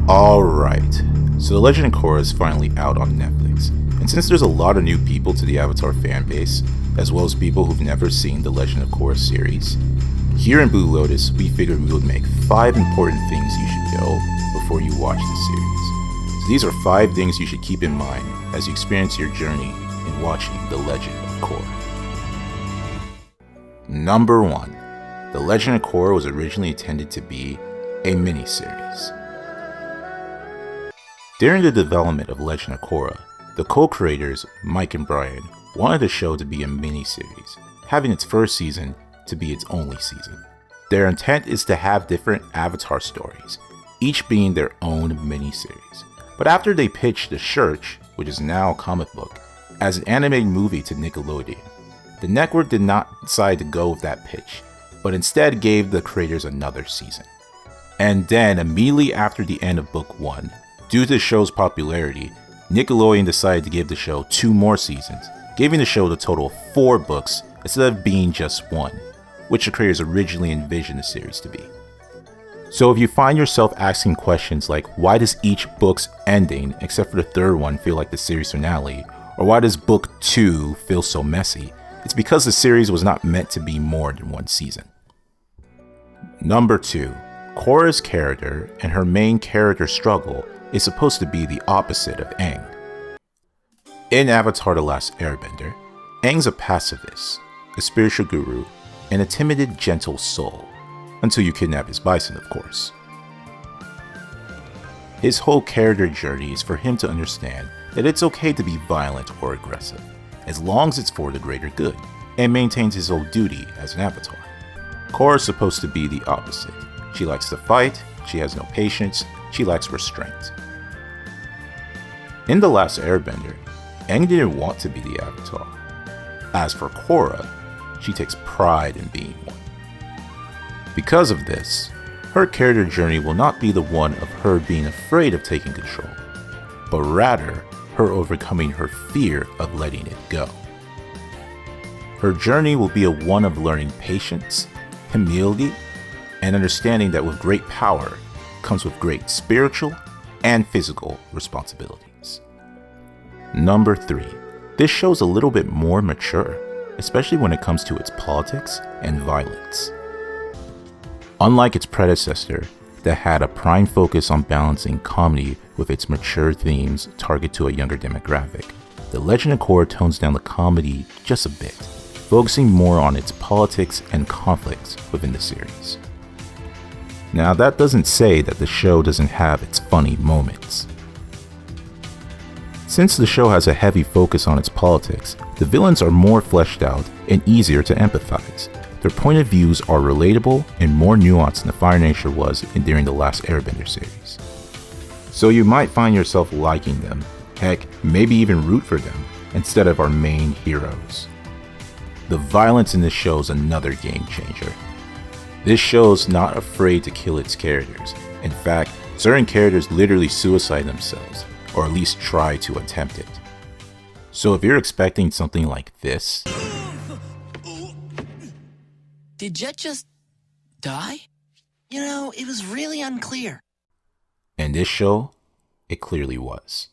Alright, so The Legend of Korra is finally out on Netflix, and since there's a lot of new people to the Avatar fanbase, as well as people who've never seen the Legend of Korra series, here in Blue Lotus we figured we would make 5 important things you should know before you watch the series. So these are 5 things you should keep in mind as you experience your journey in watching the Legend of Korra. Number 1. The Legend of Korra was originally intended to be a miniseries. During the development of Legend of Korra, the co-creators, Mike and Brian, wanted the show to be a miniseries, having its first season to be its only season. Their intent is to have different Avatar stories, each being their own miniseries. But after they pitched The Church, which is now a comic book, as an animated movie to Nickelodeon, the network did not decide to go with that pitch, but instead gave the creators another season. And then, immediately after the end of Book 1, due to the show's popularity, Nickelodeon decided to give the show 2 more seasons, giving the show the total of 4 books instead of being just 1, which the creators originally envisioned the series to be. So if you find yourself asking questions like, why does each book's ending, except for the 3rd one, feel like the series finale, or why does Book 2 feel so messy, it's because the series was not meant to be more than 1 season. Number 2. Korra's character and her main character struggle is supposed to be the opposite of Aang. In Avatar: The Last Airbender, Aang's a pacifist, a spiritual guru, and a timid, gentle soul, until you kidnap his bison, of course. His whole character journey is for him to understand that it's okay to be violent or aggressive, as long as it's for the greater good, and maintains his old duty as an avatar. Korra is supposed to be the opposite. She likes to fight, she has no patience, she lacks restraint. In The Last Airbender, Aang didn't want to be the Avatar. As for Korra, she takes pride in being one. Because of this, her character journey will not be the one of her being afraid of taking control, but rather her overcoming her fear of letting it go. Her journey will be a one of learning patience, humility, and understanding that with great power comes with great spiritual and physical responsibilities. Number 3. This show's a little bit more mature, especially when it comes to its politics and violence. Unlike its predecessor, that had a prime focus on balancing comedy with its mature themes targeted to a younger demographic, The Legend of Korra tones down the comedy just a bit, focusing more on its politics and conflicts within the series. Now that doesn't say that the show doesn't have its funny moments. Since the show has a heavy focus on its politics, the villains are more fleshed out and easier to empathize. Their point of views are relatable and more nuanced than the Fire Nature was during the Last Airbender series. So you might find yourself liking them, heck, maybe even root for them, instead of our main heroes. The violence in this show is another game changer. This show's not afraid to kill its characters. In fact, certain characters literally suicide themselves, or at least try to attempt it. So if you're expecting something like this, did Jet just die? You know, it was really unclear. In this show, it clearly was.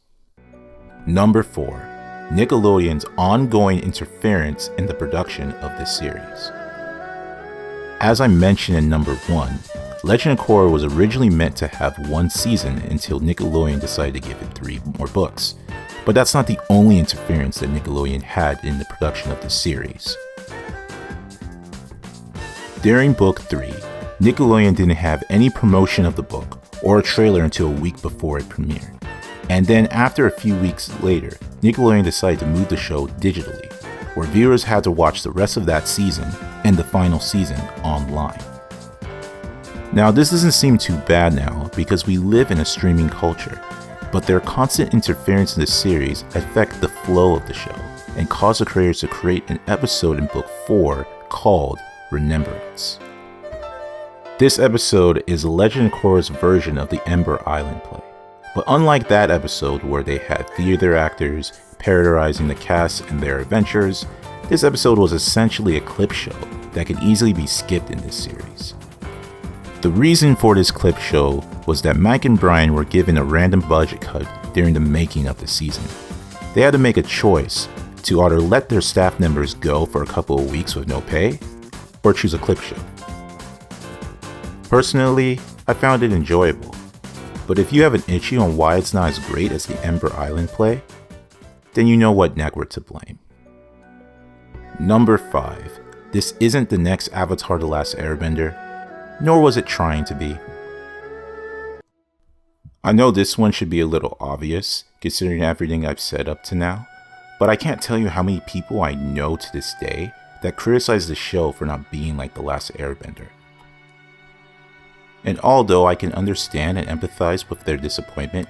Number 4. Nickelodeon's ongoing interference in the production of this series. As I mentioned in number 1, Legend of Korra was originally meant to have 1 season until Nickelodeon decided to give it 3 more books. But that's not the only interference that Nickelodeon had in the production of the series. During Book 3, Nickelodeon didn't have any promotion of the book or a trailer until a week before it premiered. And then after a few weeks later, Nickelodeon decided to move the show digitally, where viewers had to watch the rest of that season and the final season online. Now this doesn't seem too bad now because we live in a streaming culture, but their constant interference in the series affect the flow of the show and cause the creators to create an episode in Book 4 called Remembrance. This episode is Legend of Korra's version of the Ember Island play, but unlike that episode where they had theater actors parodiizing the cast and their adventures, this episode was essentially a clip show that could easily be skipped in this series. The reason for this clip show was that Mike and Brian were given a random budget cut during the making of the season. They had to make a choice to either let their staff members go for a couple of weeks with no pay, or choose a clip show. Personally, I found it enjoyable, but if you have an issue on why it's not as great as the Ember Island play, then you know what neck we're to blame. Number 5. This isn't the next Avatar: The Last Airbender, nor was it trying to be. I know this one should be a little obvious, considering everything I've said up to now, but I can't tell you how many people I know to this day that criticize the show for not being like The Last Airbender. And although I can understand and empathize with their disappointment,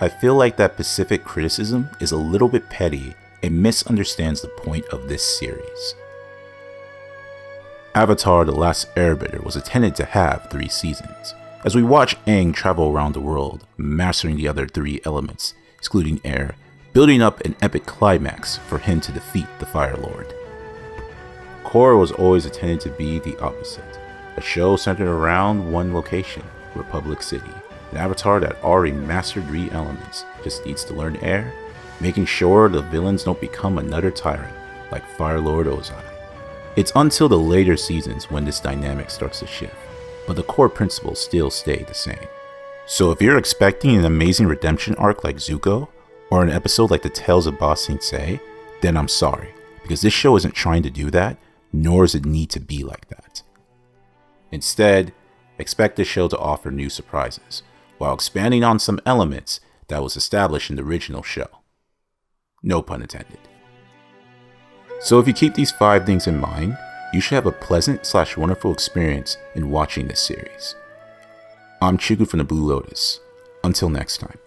I feel like that specific criticism is a little bit petty and misunderstands the point of this series. Avatar: The Last Airbender was intended to have 3 seasons, as we watch Aang travel around the world, mastering the other 3 elements, excluding air, building up an epic climax for him to defeat the Fire Lord. Korra was always intended to be the opposite, a show centered around one location, Republic City, an avatar that already mastered 3 elements, just needs to learn air, making sure the villains don't become another tyrant like Fire Lord Ozai. It's until the later seasons when this dynamic starts to shift, but the core principles still stay the same. So if you're expecting an amazing redemption arc like Zuko, or an episode like the Tales of Ba Sing Se, then I'm sorry, because this show isn't trying to do that, nor does it need to be like that. Instead, expect the show to offer new surprises, while expanding on some elements that was established in the original show. No pun intended. So if you keep these 5 things in mind, you should have a pleasant/wonderful experience in watching this series. I'm Chukwu from the Blue Lotus. Until next time.